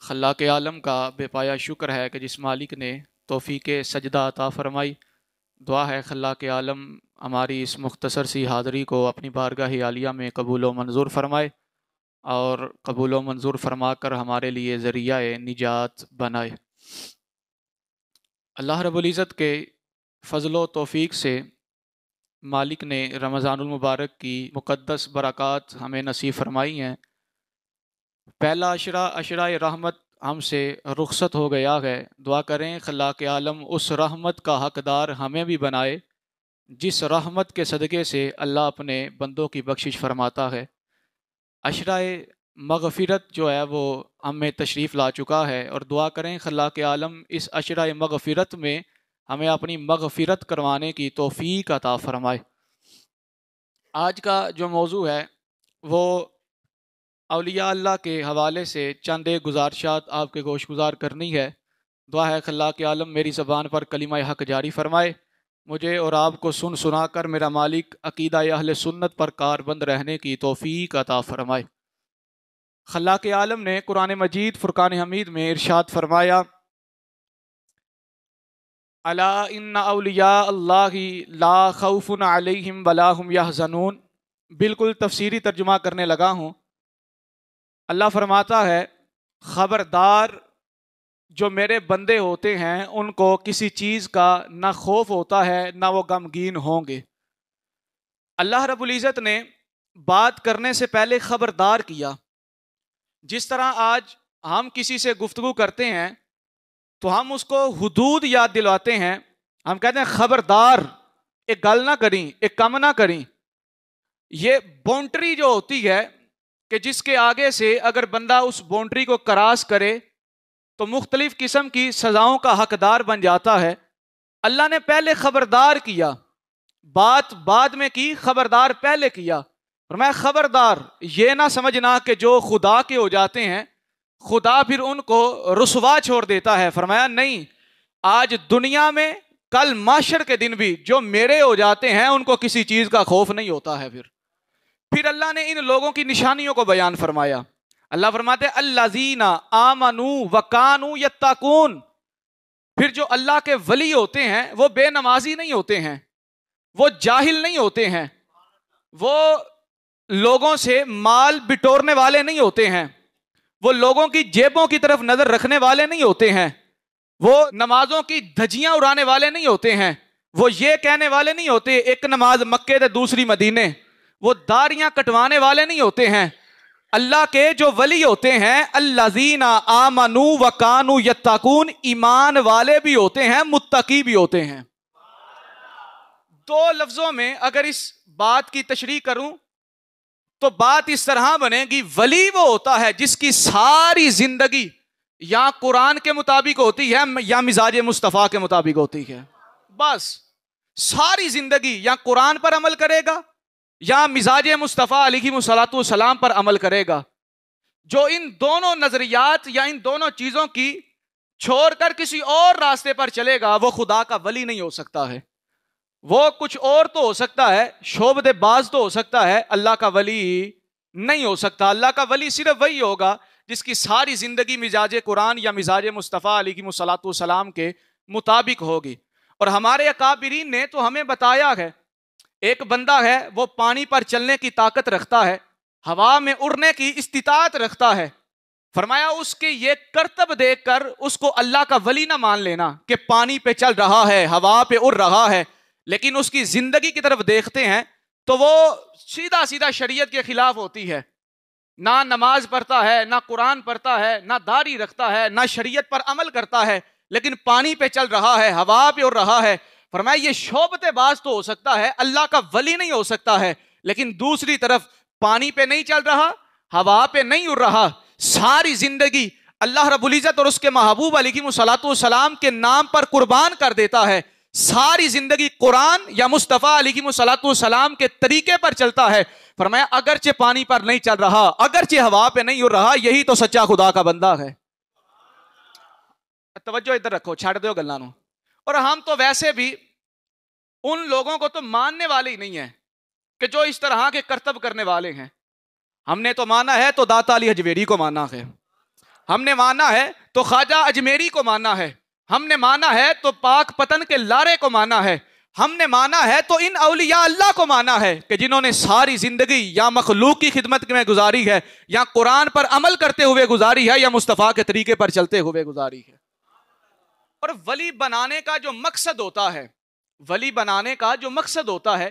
خلاق عالم کا بے پایا شکر ہے کہ جس مالک نے توفیق سجدہ عطا فرمائی۔ دعا ہے خلاق عالم ہماری اس مختصر سی حاضری کو اپنی بارگاہ عالیہ میں قبول و منظور فرمائے اور قبول و منظور فرما کر ہمارے لیے ذریعہ نجات بنائے۔ اللہ رب العزت کے فضل و توفیق سے مالک نے رمضان المبارک کی مقدس برکات ہمیں نصیب فرمائی ہیں۔ پہلا عشرہ رحمت ہم سے رخصت ہو گیا ہے۔ دعا کریں خلاق عالم اس رحمت کا حقدار ہمیں بھی بنائے جس رحمت کے صدقے سے اللہ اپنے بندوں کی بخشش فرماتا ہے۔ عشرہ مغفرت جو ہے وہ ہم میں تشریف لا چکا ہے، اور دعا کریں خلاق عالم اس عشرہ مغفرت میں ہمیں اپنی مغفرت کروانے کی توفیق عطا فرمائے۔ آج کا جو موضوع ہے وہ اولیاء اللہ کے حوالے سے چند گزارشات آپ کے گوش گزار کرنی ہے۔ دعا ہے خلاق عالم میری زبان پر کلمہ حق جاری فرمائے، مجھے اور آپ کو سن سنا کر میرا مالک عقیدہ اہل سنت پر کاربند رہنے کی توفیق عطا فرمائے۔ خلاق عالم نے قرآن مجید فرقان حمید میں ارشاد فرمایا، الا ان اولیاء اللہ لا خوف علیہم ولا هم یحزنون۔ بالکل تفسیری ترجمہ کرنے لگا ہوں۔ اللہ فرماتا ہے خبردار، جو میرے بندے ہوتے ہیں ان کو کسی چیز کا نہ خوف ہوتا ہے نہ وہ غمگین ہوں گے۔ اللہ رب العزت نے بات کرنے سے پہلے خبردار کیا۔ جس طرح آج ہم کسی سے گفتگو کرتے ہیں تو ہم اس کو حدود یاد دلواتے ہیں، ہم کہتے ہیں خبردار ایک گل نہ کریں، ایک کم نہ کریں۔ یہ باؤنڈری جو ہوتی ہے کہ جس کے آگے سے اگر بندہ اس باؤنڈری کو کراس کرے تو مختلف قسم کی سزاؤں کا حقدار بن جاتا ہے۔ اللہ نے پہلے خبردار کیا، بات بعد میں کی، خبردار پہلے کیا۔ فرمایا خبردار یہ نہ سمجھنا کہ جو خدا کے ہو جاتے ہیں خدا پھر ان کو رسوا چھوڑ دیتا ہے۔ فرمایا نہیں، آج دنیا میں کل محشر کے دن بھی جو میرے ہو جاتے ہیں ان کو کسی چیز کا خوف نہیں ہوتا ہے۔ پھر اللہ نے ان لوگوں کی نشانیوں کو بیان فرمایا۔ اللہ فرماتے الذین آمنوا وکانوا یتقون۔ پھر جو اللہ کے ولی ہوتے ہیں وہ بے نمازی نہیں ہوتے ہیں، وہ جاہل نہیں ہوتے ہیں، وہ لوگوں سے مال بٹورنے والے نہیں ہوتے ہیں، وہ لوگوں کی جیبوں کی طرف نظر رکھنے والے نہیں ہوتے ہیں، وہ نمازوں کی دھجیاں اڑانے والے نہیں ہوتے ہیں، وہ یہ کہنے والے نہیں ہوتے ایک نماز مکے تے دوسری مدینے، وہ داڑیاں کٹوانے والے نہیں ہوتے ہیں۔ اللہ کے جو ولی ہوتے ہیں الذین آمنوا وکانوا یتقون، ایمان والے بھی ہوتے ہیں، متقی بھی ہوتے ہیں۔ دو لفظوں میں اگر اس بات کی تشریح کروں تو بات اس طرح بنے گی، ولی وہ ہوتا ہے جس کی ساری زندگی یا قرآن کے مطابق ہوتی ہے یا مزاج مصطفیٰ کے مطابق ہوتی ہے۔ بس ساری زندگی یا قرآن پر عمل کرے گا یا مزاج مصطفیٰ علیہ السلام پر عمل کرے گا۔ جو ان دونوں نظریات یا ان دونوں چیزوں کی چھوڑ کر کسی اور راستے پر چلے گا وہ خدا کا ولی نہیں ہو سکتا ہے۔ وہ کچھ اور تو ہو سکتا ہے، شعبد باز تو ہو سکتا ہے، اللہ کا ولی نہیں ہو سکتا۔ اللہ کا ولی صرف وہی ہوگا جس کی ساری زندگی مزاج قرآن یا مزاج مصطفیٰ علیہ السلام کے مطابق ہوگی۔ اور ہمارے اکابرین نے تو ہمیں بتایا ہے، ایک بندہ ہے وہ پانی پر چلنے کی طاقت رکھتا ہے، ہوا میں اڑنے کی استطاعت رکھتا ہے۔ فرمایا اس کے یہ کرتب دیکھ کر اس کو اللہ کا ولی نہ مان لینا کہ پانی پہ چل رہا ہے، ہوا پہ اڑ رہا ہے، لیکن اس کی زندگی کی طرف دیکھتے ہیں تو وہ سیدھا سیدھا شریعت کے خلاف ہوتی ہے۔ نہ نماز پڑھتا ہے، نہ قرآن پڑھتا ہے، نہ داڑھی رکھتا ہے، نہ شریعت پر عمل کرتا ہے، لیکن پانی پہ چل رہا ہے، ہوا پہ اڑ رہا ہے۔ فرمایا یہ شعبت باز تو ہو سکتا ہے، اللہ کا ولی نہیں ہو سکتا ہے۔ لیکن دوسری طرف پانی پہ نہیں چل رہا، ہوا پہ نہیں اڑ رہا، ساری زندگی اللہ رب العزت اور اس کے محبوب علیہ السلام کے نام پر قربان کر دیتا ہے، ساری زندگی قرآن یا مصطفیٰ علیہ السلام کے طریقے پر چلتا ہے۔ فرمایا اگرچہ پانی پر نہیں چل رہا، اگرچہ ہوا پہ نہیں اڑ رہا، یہی تو سچا خدا کا بندہ ہے۔ توجہ ادھر رکھو، چھاڑ دو گلاں نو۔ اور ہم تو ویسے بھی ان لوگوں کو تو ماننے والے ہی نہیں ہیں کہ جو اس طرح کے کرتب کرنے والے ہیں۔ ہم نے تو مانا ہے تو داتا علی حجویری کو مانا ہے، ہم نے مانا ہے تو خواجہ اجمیری کو مانا ہے، ہم نے مانا ہے تو پاک پتن کے لارے کو مانا ہے، ہم نے مانا ہے تو ان اولیاء اللہ کو مانا ہے کہ جنہوں نے ساری زندگی یا مخلوق کی خدمت میں گزاری ہے، یا قرآن پر عمل کرتے ہوئے گزاری ہے، یا مصطفیٰ کے طریقے پر چلتے ہوئے گزاری ہے۔ اور ولی بنانے کا جو مقصد ہوتا ہے، ولی بنانے کا جو مقصد ہوتا ہے،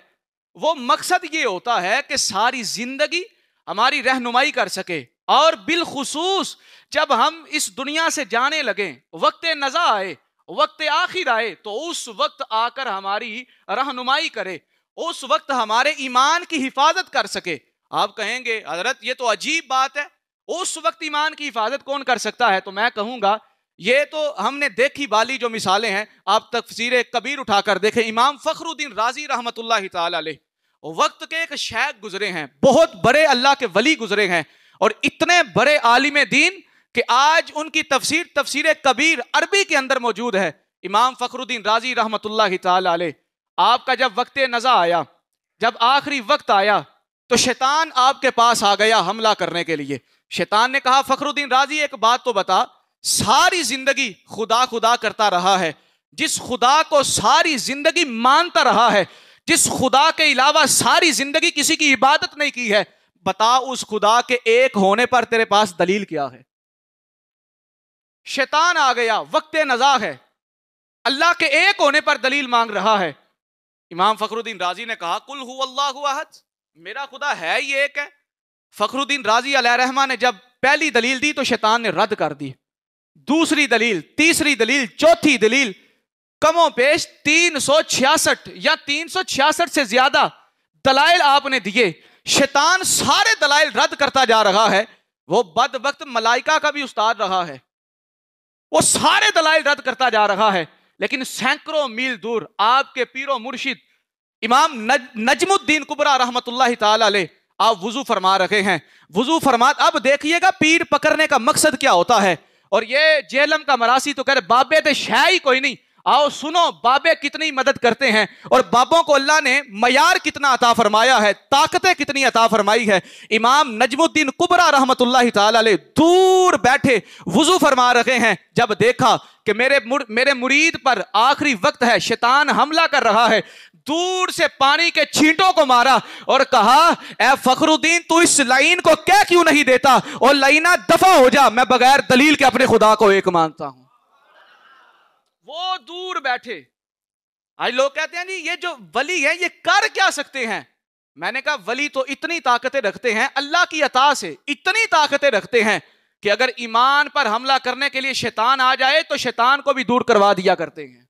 وہ مقصد یہ ہوتا ہے کہ ساری زندگی ہماری رہنمائی کر سکے، اور بالخصوص جب ہم اس دنیا سے جانے لگیں، وقت نزا آئے، وقت آخر آئے، تو اس وقت آ کر ہماری رہنمائی کرے، اس وقت ہمارے ایمان کی حفاظت کر سکے۔ آپ کہیں گے حضرت یہ تو عجیب بات ہے، اس وقت ایمان کی حفاظت کون کر سکتا ہے؟ تو میں کہوں گا یہ تو ہم نے دیکھی بالی جو مثالیں ہیں، آپ تفسیر کبیر اٹھا کر دیکھیں، امام فخر الدین رازی رحمت اللہ تعالی علیہ وقت کے ایک شیخ گزرے ہیں، بہت بڑے اللہ کے ولی گزرے ہیں، اور اتنے بڑے عالم دین کہ آج ان کی تفسیر کبیر عربی کے اندر موجود ہے۔ امام فخر الدین رازی رحمت اللہ تعالی علیہ، آپ کا جب وقت نزا آیا، جب آخری وقت آیا، تو شیطان آپ کے پاس آ گیا حملہ کرنے کے لیے۔ شیطان نے کہا فخر الدین رازی ایک بات تو بتا، ساری زندگی خدا خدا کرتا رہا ہے، جس خدا کو ساری زندگی مانتا رہا ہے، جس خدا کے علاوہ ساری زندگی کسی کی عبادت نہیں کی ہے، بتا اس خدا کے ایک ہونے پر تیرے پاس دلیل کیا ہے؟ شیطان آ گیا، وقت نزا ہے، اللہ کے ایک ہونے پر دلیل مانگ رہا ہے۔ امام فخر الدین رازی نے کہا قل هو اللہ احد، میرا خدا ہے ہی ایک ہے۔ فخر الدین رازی علیہ الرحمہ نے جب پہلی دلیل دی تو شیطان نے رد کر دی، دوسری دلیل، تیسری دلیل، چوتھی دلیل، کم و بیش 366 یا 366 سے زیادہ دلائل آپ نے دیے، شیطان سارے دلائل رد کرتا جا رہا ہے۔ وہ بدبخت ملائکہ کا بھی استاد رہا ہے، وہ سارے دلائل رد کرتا جا رہا ہے، لیکن سینکڑوں میل دور آپ کے پیر و مرشد امام نجم الدین کبریٰ رحمت اللہ تعالی علیہ آپ وضو فرما رہے ہیں، وضو فرما، اب دیکھیے گا پیر پکڑنے کا مقصد کیا ہوتا ہے۔ اور یہ جیلم کا مراسی تو کہہ رہے بابے تے شے ہی کوئی نہیں، آؤ سنو بابے کتنی مدد کرتے ہیں، اور بابوں کو اللہ نے معیار کتنا عطا فرمایا ہے، طاقتیں کتنی عطا فرمائی ہے۔ امام نجم الدین کبریٰ رحمت اللہ تعالی علیہ دور بیٹھے وضو فرما رہے ہیں، جب دیکھا کہ میرے مرید پر آخری وقت ہے، شیطان حملہ کر رہا ہے، دور سے پانی کے چھینٹوں کو مارا اور کہا اے فخر الدین تو اس لائن کو کہہ کیوں نہیں دیتا، اور لائنہ دفع ہو جا، میں بغیر دلیل کے اپنے خدا کو ایک مانتا ہوں۔ وہ دور بیٹھے۔ آج لوگ کہتے ہیں جی یہ جو ولی ہے یہ کر کیا سکتے ہیں؟ میں نے کہا ولی تو اتنی طاقتیں رکھتے ہیں اللہ کی عطا سے، اتنی طاقتیں رکھتے ہیں کہ اگر ایمان پر حملہ کرنے کے لیے شیطان آ جائے تو شیطان کو بھی دور کروا دیا کرتے ہیں۔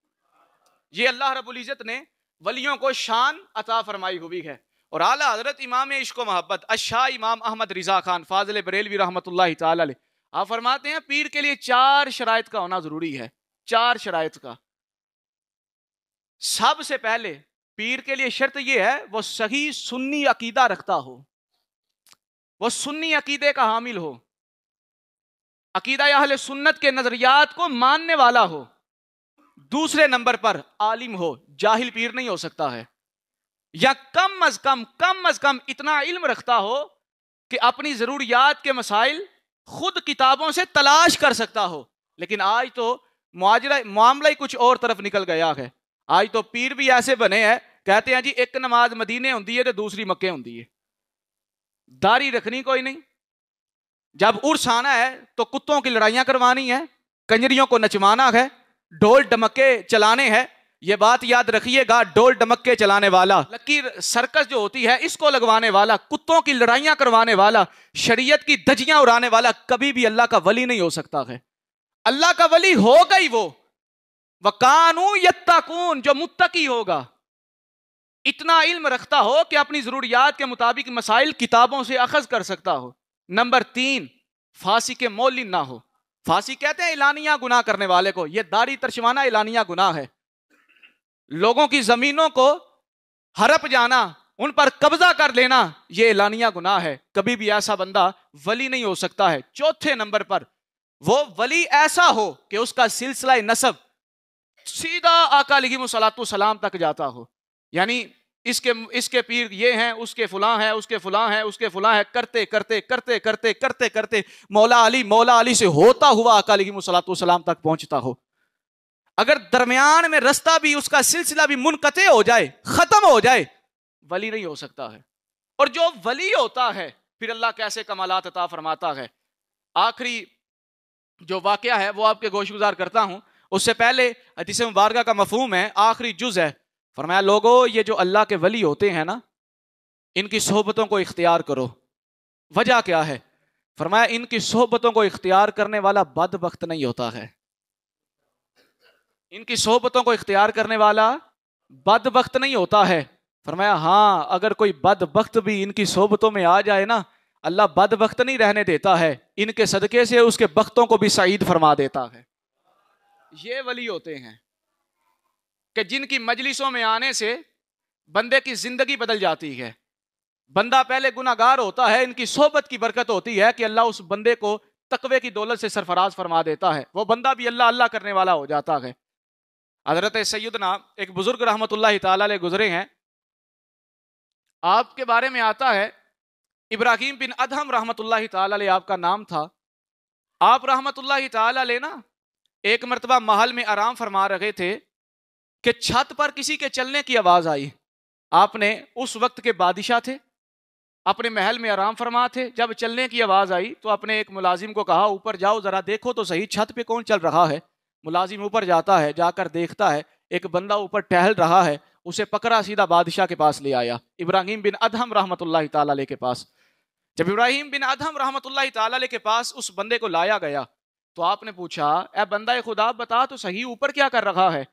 یہ اللہ رب العزت نے ولیوں کو شان عطا فرمائی ہوئی ہے۔ اور اعلیٰ حضرت امام عشق و محبت الشاہ امام احمد رضا خان فاضل بریلوی رحمت اللہ تعالی علیہ آپ فرماتے ہیں پیر کے لیے 4 شرائط کا ہونا ضروری ہے، 4 شرائط کا۔ سب سے پہلے پیر کے لیے شرط یہ ہے وہ صحیح سنی عقیدہ رکھتا ہو، وہ سنی عقیدے کا حامل ہو، عقیدہ اہل سنت کے نظریات کو ماننے والا ہو۔ دوسرے نمبر پر عالم ہو، جاہل پیر نہیں ہو سکتا ہے، یا کم از کم اتنا علم رکھتا ہو کہ اپنی ضروریات کے مسائل خود کتابوں سے تلاش کر سکتا ہو۔ لیکن آج تو معاملہ ہی کچھ اور طرف نکل گیا ہے۔ آج تو پیر بھی ایسے بنے ہیں، کہتے ہیں جی ایک نماز مدینے ہوندی ہے تو دوسری مکے ہوندی ہے، داڑھی رکھنی کوئی نہیں، جب عرس آنا ہے تو کتوں کی لڑائیاں کروانی ہے، کنجریوں کو نچوانا ہے، ڈھول ڈمکے چلانے ہیں۔ یہ بات یاد رکھیے گا، ڈھول ڈمکے چلانے والا، لکیر سرکس جو ہوتی ہے اس کو لگوانے والا، کتوں کی لڑائیاں کروانے والا، شریعت کی دھجیاں اڑانے والا کبھی بھی اللہ کا ولی نہیں ہو سکتا ہے۔ اللہ کا ولی ہوگا ہی وہ وَقَانُوا يَتَّقُونَ، جو متقی ہوگا، اتنا علم رکھتا ہو کہ اپنی ضروریات کے مطابق مسائل کتابوں سے اخذ کر سکتا ہو۔ نمبر 3، فاسق مولن نہ ہو۔ فاسق کہتے ہیں اعلانیہ گناہ کرنے والے کو، یہ داڑھی ترشوانا اعلانیہ گناہ ہے، لوگوں کی زمینوں کو ہڑپ جانا، ان پر قبضہ کر لینا، یہ اعلانیہ گناہ ہے، کبھی بھی ایسا بندہ ولی نہیں ہو سکتا ہے۔ چوتھے نمبر پر وہ ولی ایسا ہو کہ اس کا سلسلہ نسب سیدھا آقا علیہ الصلوۃ والسلام تک جاتا ہو، یعنی اس کے پیر یہ ہیں، اس کے فلاں ہیں، اس کے فلاں ہیں، اس کے فلاں ہیں، کرتے کرتے کرتے کرتے کرتے کرتے مولا علی سے ہوتا ہوا آقا علیہ الصلوۃ والسلام تک پہنچتا ہو. اگر درمیان میں رستہ بھی اس کا سلسلہ بھی منقطع ہو جائے، ختم ہو جائے، ولی نہیں ہو سکتا ہے. اور جو ولی ہوتا ہے پھر اللہ کیسے کمالات عطا فرماتا ہے. آخری جو واقعہ ہے وہ آپ کے گوش گزار کرتا ہوں. اس سے پہلے حدیث مبارکہ کا مفہوم ہے، آخری جز ہے. فرمایا لوگو یہ جو اللہ کے ولی ہوتے ہیں نا، ان کی صحبتوں کو اختیار کرو. وجہ کیا ہے؟ فرمایا ان کی صحبتوں کو اختیار کرنے والا بدبخت نہیں ہوتا ہے. ان کی صحبتوں کو اختیار کرنے والا بدبخت نہیں ہوتا ہے. فرمایا ہاں اگر کوئی بدبخت بھی ان کی صحبتوں میں آ جائے نا، اللہ بدبخت نہیں رہنے دیتا ہے، ان کے صدقے سے اس کے بختوں کو بھی سعید فرما دیتا ہے. یہ ولی ہوتے ہیں کہ جن کی مجلسوں میں آنے سے بندے کی زندگی بدل جاتی ہے. بندہ پہلے گناہگار ہوتا ہے، ان کی صحبت کی برکت ہوتی ہے کہ اللہ اس بندے کو تقوی کی دولت سے سرفراز فرما دیتا ہے. وہ بندہ بھی اللہ اللہ کرنے والا ہو جاتا ہے. حضرت سیدنا ایک بزرگ رحمت اللہ تعالی علیہ گزرے ہیں، آپ کے بارے میں آتا ہے ابراہیم بن ادہم رحمت اللہ تعالی علیہ آپ کا نام تھا. آپ رحمت اللہ تعالی علیہ نا ایک مرتبہ محل میں آرام فرما رہے تھے کہ چھت پر کسی کے چلنے کی آواز آئی. آپ نے اس وقت کے بادشاہ تھے، اپنے محل میں آرام فرما تھے. جب چلنے کی آواز آئی تو اپنے ایک ملازم کو کہا اوپر جاؤ ذرا دیکھو تو صحیح چھت پہ کون چل رہا ہے. ملازم اوپر جاتا ہے، جا کر دیکھتا ہے ایک بندہ اوپر ٹہل رہا ہے. اسے پکڑا سیدھا بادشاہ کے پاس لے آیا، ابراہیم بن ادہم رحمت اللہ تعالی علیہ کے پاس. جب ابراہیم بن ادہم رحمت اللہ تعالی علیہ کے پاس اس بندے کو لایا گیا تو آپ نے پوچھا اے بندہ خدا بتا تو صحیح اوپر کیا کر رہا ہے؟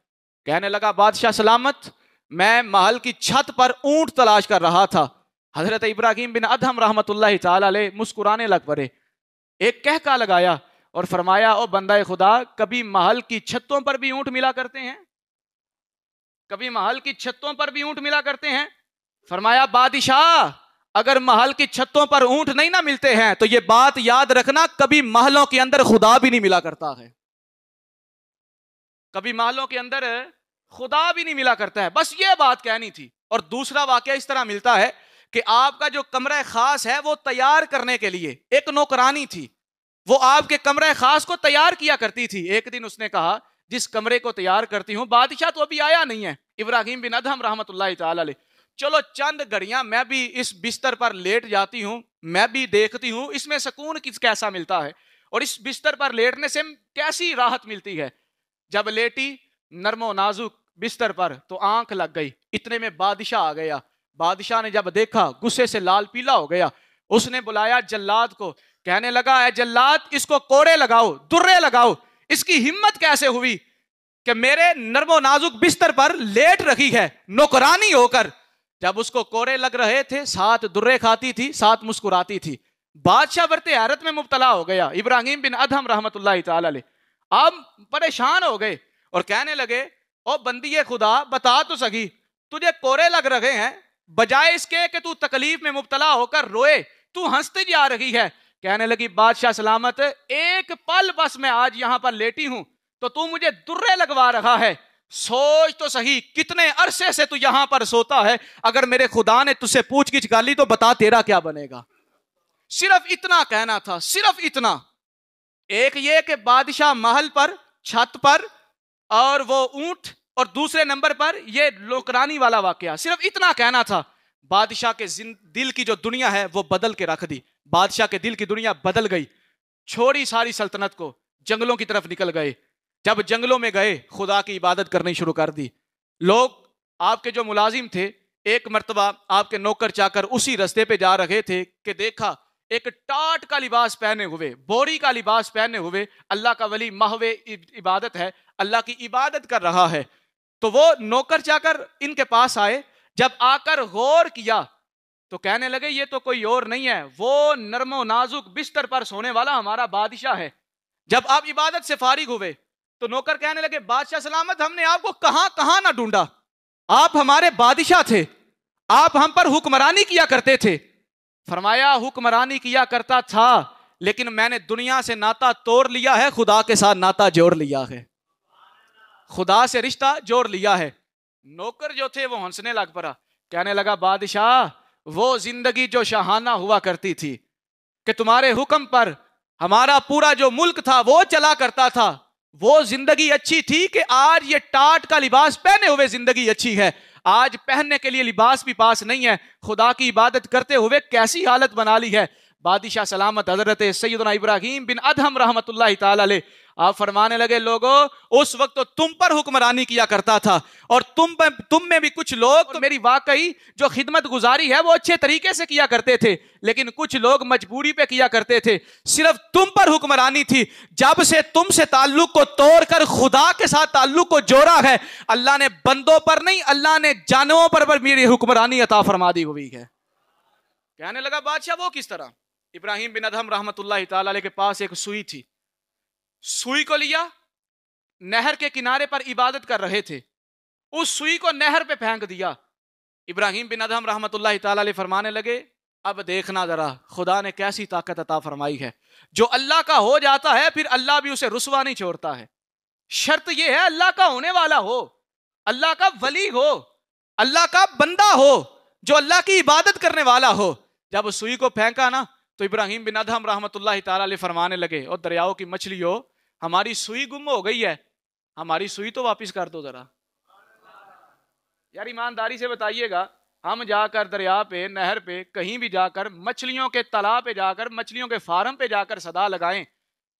کہنے لگا بادشاہ سلامت، میں محل کی چھت پر اونٹ تلاش کر رہا تھا. حضرت ابراہیم بن ادہم رحمت اللہ تعالی علیہ مسکرانے لگ پڑے، ایک کہکا لگایا اور فرمایا او بندہ خدا، کبھی محل کی چھتوں پر بھی اونٹ ملا کرتے ہیں؟ کبھی محل کی چھتوں پر بھی اونٹ ملا کرتے ہیں؟ فرمایا بادشاہ اگر محل کی چھتوں پر اونٹ نہیں نہ ملتے ہیں تو یہ بات یاد رکھنا کبھی محلوں کے اندر خدا بھی نہیں ملا کرتا ہے. کبھی محلوں کے اندر خدا بھی نہیں ملا کرتا ہے. بس یہ بات کہنی تھی. اور دوسرا واقعہ اس طرح ملتا ہے کہ آپ کا جو کمرہ خاص ہے وہ تیار کرنے کے لیے ایک نوکرانی تھی، وہ آپ کے کمرہ خاص کو تیار کیا کرتی تھی. ایک دن اس نے کہا جس کمرے کو تیار کرتی ہوں بادشاہ تو ابھی آیا نہیں ہے، ابراہیم بن ادہم رحمت اللہ تعالی علیہ، چلو چند گھڑیاں میں بھی اس بستر پر لیٹ جاتی ہوں، میں بھی دیکھتی ہوں اس میں سکون کیسا ملتا ہے اور اس بستر پر لیٹنے سے کیسی راحت ملتی ہے. جب لیٹی نرم و نازک بستر پر تو آنکھ لگ گئی. اتنے میں بادشاہ آ گیا. بادشاہ نے جب دیکھا غصے سے لال پیلا ہو گیا. اس نے بلایا جلاد کو، کہنے لگا اے جلاد اس کو کوڑے لگاؤ، درے لگاؤ. اس کی ہمت کیسے ہوئی کہ میرے نرم و نازک بستر پر لیٹ رہی ہے نوکرانی ہو کر. جب اس کو کوڑے لگ رہے تھے ساتھ درے کھاتی تھی، ساتھ مسکراتی تھی. بادشاہ برتے حیرت میں مبتلا ہو گیا. ابراہیم بن ادہم رحمت اللہ تعالی علیہ آپ پریشان ہو گئے اور کہنے لگے او بندی خدا بتا تو سکی، تجھے کوڑے لگ رہے ہیں، بجائے اس کے کہ تو تکلیف میں مبتلا ہو کر روئے تو ہنستی جا رہی ہے. کہنے لگی بادشاہ سلامت ایک پل بس میں آج یہاں پر لیٹی ہوں تو مجھے درے لگوا رہا ہے. سوچ تو صحیح کتنے عرصے سے تو یہاں پر سوتا ہے، اگر میرے خدا نے تجھ سے پوچھ گچھ کر لی تو بتا تیرا کیا بنے گا. صرف اتنا کہنا تھا، صرف اتنا. ایک یہ کہ بادشاہ محل پر چھت پر اور وہ اونٹ، اور دوسرے نمبر پر یہ نوکرانی والا واقعہ. صرف اتنا کہنا تھا. بادشاہ کے دل کی جو دنیا ہے وہ بدل کے رکھ دی. بادشاہ کے دل کی دنیا بدل گئی. چھوڑی ساری سلطنت کو، جنگلوں کی طرف نکل گئے. جب جنگلوں میں گئے خدا کی عبادت کرنی شروع کر دی. لوگ آپ کے جو ملازم تھے ایک مرتبہ آپ کے نوکر چاکر اسی رستے پہ جا رہے تھے کہ دیکھا ایک ٹاٹ کا لباس پہنے ہوئے، بوری کا لباس پہنے ہوئے اللہ کا ولی محو عبادت ہے، اللہ کی عبادت کر رہا ہے. تو وہ نوکر چاکر ان کے پاس آئے. جب آ کر غور کیا تو کہنے لگے یہ تو کوئی اور نہیں ہے، وہ نرم و نازک بستر پر سونے والا ہمارا بادشاہ ہے. جب آپ عبادت سے فارغ ہوئے تو نوکر کہنے لگے بادشاہ سلامت ہم نے آپ کو کہاں کہاں نہ ڈھونڈا، آپ ہمارے بادشاہ تھے، آپ ہم پر حکمرانی کیا کرتے تھے. فرمایا حکمرانی کیا کرتا تھا لیکن میں نے دنیا سے ناتا توڑ لیا ہے، خدا کے ساتھ ناتا جوڑ لیا ہے، خدا سے رشتہ جوڑ لیا ہے. نوکر جو تھے وہ ہنسنے لگ پڑا. کہنے لگا بادشاہ وہ زندگی جو شاہانہ ہوا کرتی تھی کہ تمہارے حکم پر ہمارا پورا جو ملک تھا وہ چلا کرتا تھا، وہ زندگی اچھی تھی کہ آج یہ ٹاٹ کا لباس پہنے ہوئے زندگی اچھی ہے؟ آج پہننے کے لیے لباس بھی پاس نہیں ہے، خدا کی عبادت کرتے ہوئے کیسی حالت بنا لی ہے۔ بادشاہ سلامت حضرت سیدنا ابراہیم بن ادہم رحمت اللہ تعالی علیہ آپ فرمانے لگے لوگوں اس وقت تو تم پر حکمرانی کیا کرتا تھا، اور تم میں بھی کچھ لوگ میری واقعی جو خدمت گزاری ہے وہ اچھے طریقے سے کیا کرتے تھے، لیکن کچھ لوگ مجبوری پہ کیا کرتے تھے، صرف تم پر حکمرانی تھی۔ جب سے تم سے تعلق کو توڑ کر خدا کے ساتھ تعلق کو جوڑا ہے، اللہ نے بندوں پر نہیں، اللہ نے جانوروں پر میری حکمرانی عطا فرما دی ہوئی ہے۔ کہنے لگا بادشاہ وہ کس طرح؟ ابراہیم بن ادہم رحمت اللہ تعالی علیہ کے پاس ایک سوئی تھی، سوئی کو لیا، نہر کے کنارے پر عبادت کر رہے تھے، اس سوئی کو نہر پہ پھینک دیا۔ ابراہیم بن ادہم رحمت اللہ تعالی علیہ فرمانے لگے اب دیکھنا ذرا خدا نے کیسی طاقت عطا فرمائی ہے، جو اللہ کا ہو جاتا ہے پھر اللہ بھی اسے رسوا نہیں چھوڑتا ہے۔ شرط یہ ہے اللہ کا ہونے والا ہو، اللہ کا ولی ہو، اللہ کا بندہ ہو، جو اللہ کی عبادت کرنے والا ہو۔ جب اس سوئی کو پھینکا نا تو ابراہیم بن ادہم رحمت اللہ تعالی علیہ فرمانے لگے اور دریاؤں کی مچھلی ہو، ہماری سوئی گم ہو گئی ہے، ہماری سوئی تو واپس کر دو ذرا۔ یار ایمانداری سے بتائیے گا، ہم جا کر دریا پہ، نہر پہ، کہیں بھی جا کر، مچھلیوں کے تالاب پہ جا کر، مچھلیوں کے فارم پہ جا کر صدا لگائیں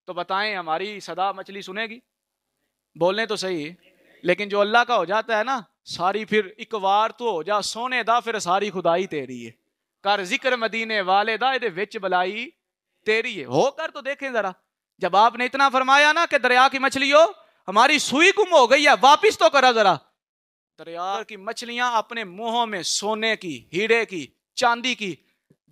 تو بتائیں ہماری صدا مچھلی سنے گی؟ بولنے تو صحیح، لیکن جو اللہ کا ہو جاتا ہے نا، ساری پھر ایک وار تو ہو جا سونے دا پھر ساری خدائی تیری ہے، کر ذکر مدینے والے دا دے وچ بلائی تیری ہے، ہو کر تو دیکھیں ذرا۔ جب آپ نے اتنا فرمایا نا کہ دریا کی مچھلی ہو ہماری سوئی گم ہو گئی ہے، واپس تو کرا ذرا۔ دریا کی مچھلیاں اپنے منہوں میں سونے کی، ہیرے کی، چاندی کی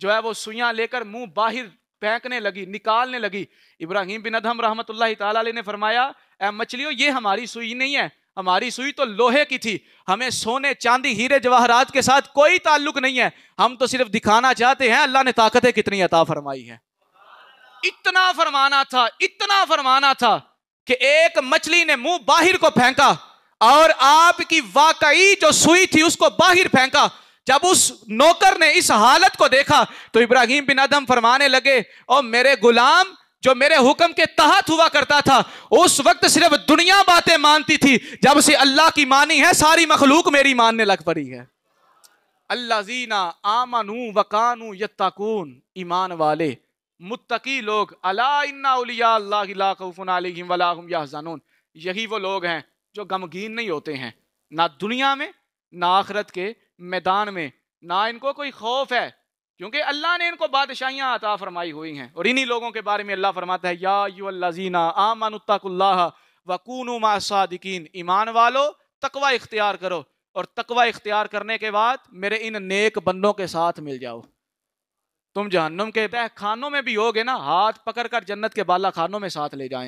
جو ہے وہ سوئیاں لے کر منہ باہر پھینکنے لگی، نکالنے لگی۔ ابراہیم بن ادہم رحمت اللہ تعالی علیہ نے فرمایا اے مچھلیوں یہ ہماری سوئی نہیں ہے، ہماری سوئی تو لوہے کی تھی، ہمیں سونے چاندی ہیرے جواہرات کے ساتھ کوئی تعلق نہیں ہے، ہم تو صرف دکھانا چاہتے ہیں اللہ نے طاقتیں کتنی عطا فرمائی ہے۔ اتنا فرمانا تھا کہ ایک مچھلی نے منہ باہر کو پھینکا اور آپ کی واقعی جو سوئی تھی اس کو باہر پھینکا۔ جب اس نوکر نے اس حالت کو دیکھا تو ابراہیم بن ادہم فرمانے لگے او میرے غلام جو میرے حکم کے تحت ہوا کرتا تھا اس وقت صرف دنیا باتیں مانتی تھی، جب سے اللہ کی مانی ہے ساری مخلوق میری ماننے لگ پڑی ہے۔ الذین آمنوا وکانوا یتقون، ایمان والے متقی لوگ، الا ان اولیاء اللہ لا خوف علیہم ولا هم یحزنون، یہی وہ لوگ ہیں جو غمگین نہیں ہوتے ہیں، نہ دنیا میں نہ آخرت کے میدان میں، نہ ان کو کوئی خوف ہے، کیونکہ اللہ نے ان کو بادشاہیاں عطا فرمائی ہوئی ہیں۔ اور انہی لوگوں کے بارے میں اللہ فرماتا ہے یا ایھا الذین آمنوا اتقوا اللہ وکونوا مع الصادقین، ایمان والو تقوی اختیار کرو اور تقوی اختیار کرنے کے بعد میرے ان نیک بندوں کے ساتھ مل جاؤ۔ تم جہنم کے تہ خانوں میں بھی ہوگے نا، ہاتھ پکڑ کر جنت کے بالا خانوں میں ساتھ لے جائیں۔